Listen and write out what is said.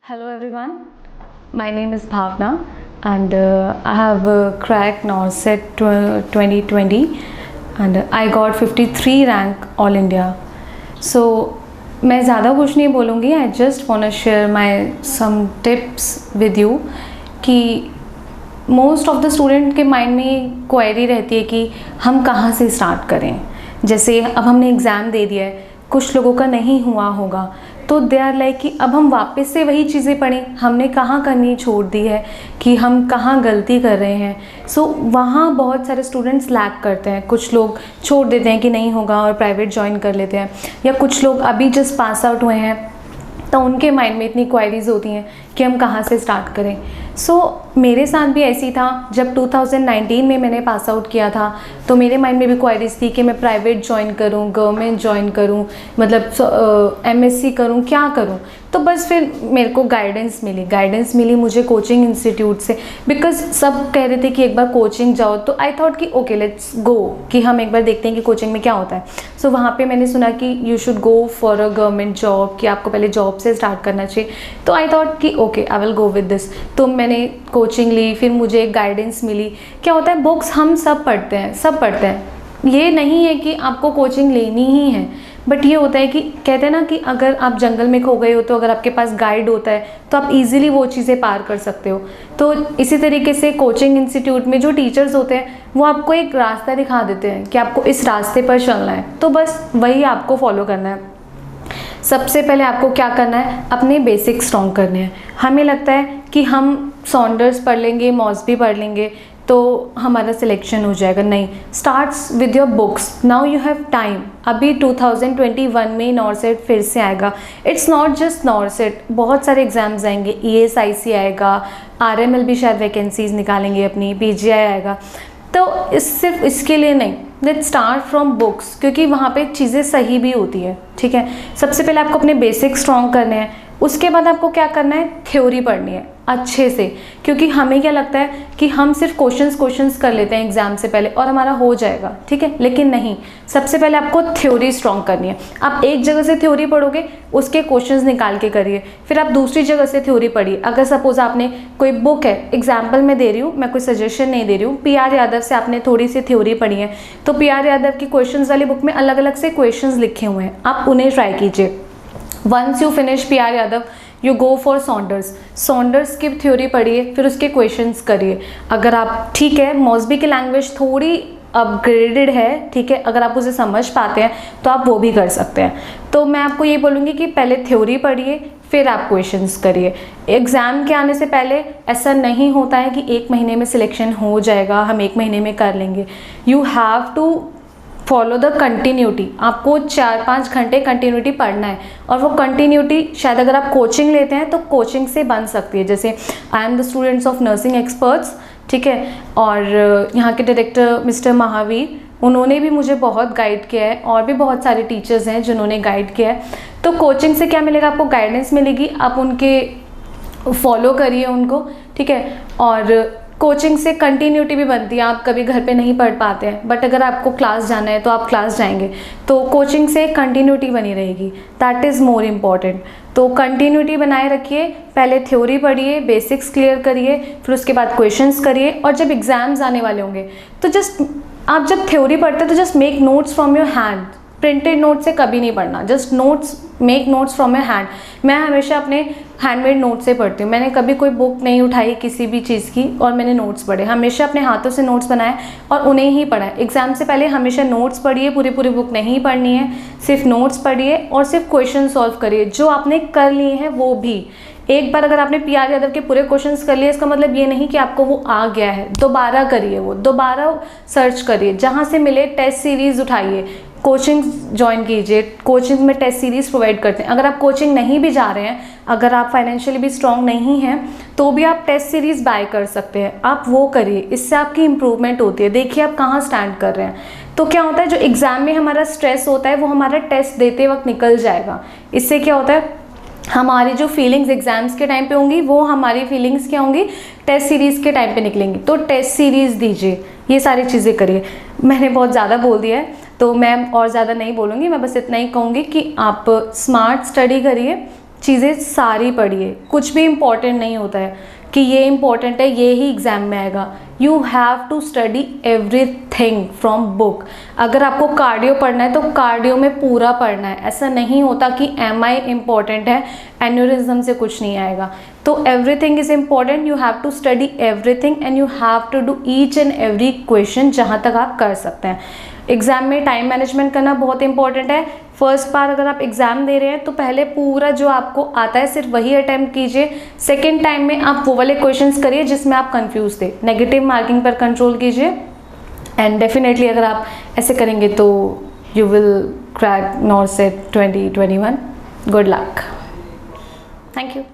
Hello everyone, my name is Bhavna and I have cracked NORCET 2020 and I got 53 rank all India. So मैं ज़्यादा कुछ नहीं बोलूँगी, I just wanna share my some tips with you कि most of the student के mind में query रहती है कि हम कहाँ से स्टार्ट करें। जैसे अब हमने एग्ज़ाम दे दिया है, कुछ लोगों का नहीं हुआ होगा तो दे आर लाइक कि अब हम वापस से वही चीज़ें पढ़ें, हमने कहाँ करनी छोड़ दी है, कि हम कहाँ गलती कर रहे हैं। सो वहाँ बहुत सारे स्टूडेंट्स लैक करते हैं। कुछ लोग छोड़ देते हैं कि नहीं होगा और प्राइवेट ज्वाइन कर लेते हैं, या कुछ लोग अभी जस्ट पास आउट हुए हैं तो उनके माइंड में इतनी क्वायरीज होती हैं कि हम कहाँ से स्टार्ट करें। सो मेरे साथ भी ऐसी था। जब 2019 में मैंने पास आउट किया था तो मेरे माइंड में भी क्वायरीज थी कि मैं प्राइवेट ज्वाइन करूं, गवर्नमेंट ज्वाइन करूं, मतलब एमएससी करूं, क्या करूं। तो बस फिर मेरे को गाइडेंस मिली मुझे कोचिंग इंस्टीट्यूट से, बिकॉज सब कह रहे थे कि एक बार कोचिंग जाओ। तो आई थॉट कि ओके लेट्स गो, कि हम एक बार देखते हैं कि कोचिंग में क्या होता है। सो वहाँ पे मैंने सुना कि you should go for a government job, कि आपको पहले जॉब से स्टार्ट करना चाहिए। तो आई थॉट कि okay I will go with this. तो मैंने कोचिंग ली, फिर मुझे एक गाइडेंस मिली। क्या होता है, बुक्स हम सब पढ़ते हैं, ये नहीं है कि आपको कोचिंग लेनी ही है, बट ये होता है कि कहते हैं ना कि अगर आप जंगल में खो गए हो तो अगर आपके पास गाइड होता है तो आप इजीली वो चीज़ें पार कर सकते हो। तो इसी तरीके से कोचिंग इंस्टीट्यूट में जो टीचर्स होते हैं वो आपको एक रास्ता दिखा देते हैं कि आपको इस रास्ते पर चलना है, तो बस वही आपको फॉलो करना है। सबसे पहले आपको क्या करना है, अपने बेसिक स्ट्रॉन्ग करने हैं। हमें लगता है कि हम सॉन्डर्स पढ़ लेंगे, मॉसबी पढ़ लेंगे तो हमारा सिलेक्शन हो जाएगा। नहीं, starts with your books. Now you have time. अभी 2021 में नॉर्सेट फिर से आएगा। इट्स नॉट जस्ट नॉर्सेट, बहुत सारे एग्जाम्स आएंगे। ESIC आएगा, RML भी शायद वैकेंसीज निकालेंगे अपनी, PGI आएगा। तो सिर्फ इसके लिए नहीं, लेट्स स्टार्ट फ्रॉम बुक्स, क्योंकि वहाँ पे चीज़ें सही भी होती है। ठीक है, सबसे पहले आपको अपने बेसिक स्ट्रॉन्ग करने हैं। उसके बाद आपको क्या करना है, थ्योरी पढ़नी है अच्छे से, क्योंकि हमें क्या लगता है कि हम सिर्फ क्वेश्चंस कर लेते हैं एग्जाम से पहले और हमारा हो जाएगा। ठीक है, लेकिन नहीं, सबसे पहले आपको थ्योरी स्ट्रॉन्ग करनी है। आप एक जगह से थ्योरी पढ़ोगे, उसके क्वेश्चंस निकाल के करिए, फिर आप दूसरी जगह से थ्योरी पढ़िए। अगर सपोज आपने कोई बुक है, एग्जाम्पल मैं दे रही हूँ, मैं कोई सजेशन नहीं दे रही हूँ, PR यादव से आपने थोड़ी सी थ्योरी पढ़ी है, तो PR यादव की क्वेश्चंस वाली बुक में अलग अलग से क्वेश्चंस लिखे हुए हैं, आप उन्हें ट्राई कीजिए। Once you finish PR Yadav, you go for Saunders की थ्योरी पढ़िए, फिर उसके क्वेश्चंस करिए। अगर आप, ठीक है, मॉसबी की लैंग्वेज थोड़ी अपग्रेडेड है, ठीक है, अगर आप उसे समझ पाते हैं तो आप वो भी कर सकते हैं। तो मैं आपको ये बोलूँगी कि पहले थ्योरी पढ़िए, फिर आप क्वेश्चंस करिए। एग्ज़ाम के आने से पहले ऐसा नहीं होता है कि 1 महीने में सिलेक्शन हो जाएगा, हम 1 महीने में कर लेंगे। You have to follow the continuity. आपको 4-5 घंटे कंटिन्यूटी पढ़ना है, और वो कंटिन्यूटी शायद अगर आप कोचिंग लेते हैं तो कोचिंग से बन सकती है। जैसे I am the students of nursing experts, ठीक है, और यहाँ के डायरेक्टर मिस्टर महावीर, उन्होंने भी मुझे बहुत गाइड किया है, और भी बहुत सारे टीचर्स हैं जिन्होंने गाइड किया है। तो कोचिंग से क्या मिलेगा, आपको गाइडेंस मिलेगी, आप उनके फॉलो करिए उनको, ठीक है। और कोचिंग से कंटिन्यूटी भी बनती है। आप कभी घर पे नहीं पढ़ पाते हैं, बट अगर आपको क्लास जाना है तो आप क्लास जाएंगे, तो कोचिंग से कंटिन्यूटी बनी रहेगी। That is more important. तो कंटिन्यूटी बनाए रखिए, पहले थ्योरी पढ़िए, बेसिक्स क्लियर करिए, फिर उसके बाद क्वेश्चंस करिए। और जब एग्जाम्स आने वाले होंगे तो जस्ट आप जब थ्योरी पढ़ते हैं तो just make notes from your hand. Printed note से कभी नहीं पढ़ना, just notes, make notes from your hand. मैं हमेशा अपने हैंडमेड नोट से पढ़ती हूँ। मैंने कभी कोई बुक नहीं उठाई किसी भी चीज़ की और मैंने नोट्स पढ़े, हमेशा अपने हाथों से नोट्स बनाए और उन्हें ही पढ़ा है। एग्जाम से पहले हमेशा नोट्स पढ़िए, पूरी बुक नहीं पढ़नी है, सिर्फ नोट्स पढ़िए और सिर्फ क्वेश्चन सॉल्व करिए। जो आपने कर लिए हैं वो भी, एक बार अगर आपने PR यादव के पूरे क्वेश्चंस कर लिए, इसका मतलब ये नहीं कि आपको वो आ गया है। दोबारा करिए, वो दोबारा सर्च करिए, जहाँ से मिले टेस्ट सीरीज़ उठाइए, कोचिंग ज्वाइन कीजिए। कोचिंग में टेस्ट सीरीज़ प्रोवाइड करते हैं। अगर आप कोचिंग नहीं भी जा रहे हैं, अगर आप फाइनेंशियली भी स्ट्रांग नहीं हैं, तो भी आप टेस्ट सीरीज़ बाय कर सकते हैं। आप वो करिए, इससे आपकी इंप्रूवमेंट होती है। देखिए आप कहाँ स्टैंड कर रहे हैं। तो क्या होता है, जो एग्ज़ाम में हमारा स्ट्रेस होता है वो हमारा टेस्ट देते वक्त निकल जाएगा। इससे क्या होता है, हमारी जो फीलिंग्स एग्जाम्स के टाइम पे होंगी वो हमारी फीलिंग्स क्या होंगी, टेस्ट सीरीज़ के टाइम पे निकलेंगी। तो टेस्ट सीरीज़ दीजिए, ये सारी चीज़ें करिए। मैंने बहुत ज़्यादा बोल दिया है तो मैं और ज़्यादा नहीं बोलूँगी, मैं बस इतना ही कहूँगी कि आप स्मार्ट स्टडी करिए, चीज़ें सारी पढ़िए, कुछ भी इम्पॉर्टेंट नहीं होता है कि ये इम्पॉर्टेंट है ये ही एग्ज़ाम में आएगा। You have to study everything from book. अगर आपको कार्डियो पढ़ना है तो कार्डियो में पूरा पढ़ना है, ऐसा नहीं होता कि MI इम्पॉर्टेंट है, एन्यूरिज्म से कुछ नहीं आएगा। तो everything is important, you have to study everything and you have to do each and every question जहाँ तक आप कर सकते हैं। एग्ज़ाम में टाइम मैनेजमेंट करना बहुत इंपॉर्टेंट है। फर्स्ट बार अगर आप एग्ज़ाम दे रहे हैं तो पहले पूरा जो आपको आता है सिर्फ वही अटैम्प्ट कीजिए। सेकेंड टाइम में आप वो वाले क्वेश्चंस करिए जिसमें आप कंफ्यूज थे। नेगेटिव मार्किंग पर कंट्रोल कीजिए एंड डेफिनेटली अगर आप ऐसे करेंगे तो you will crack नॉर्सेट 2021। Good luck. Thank you.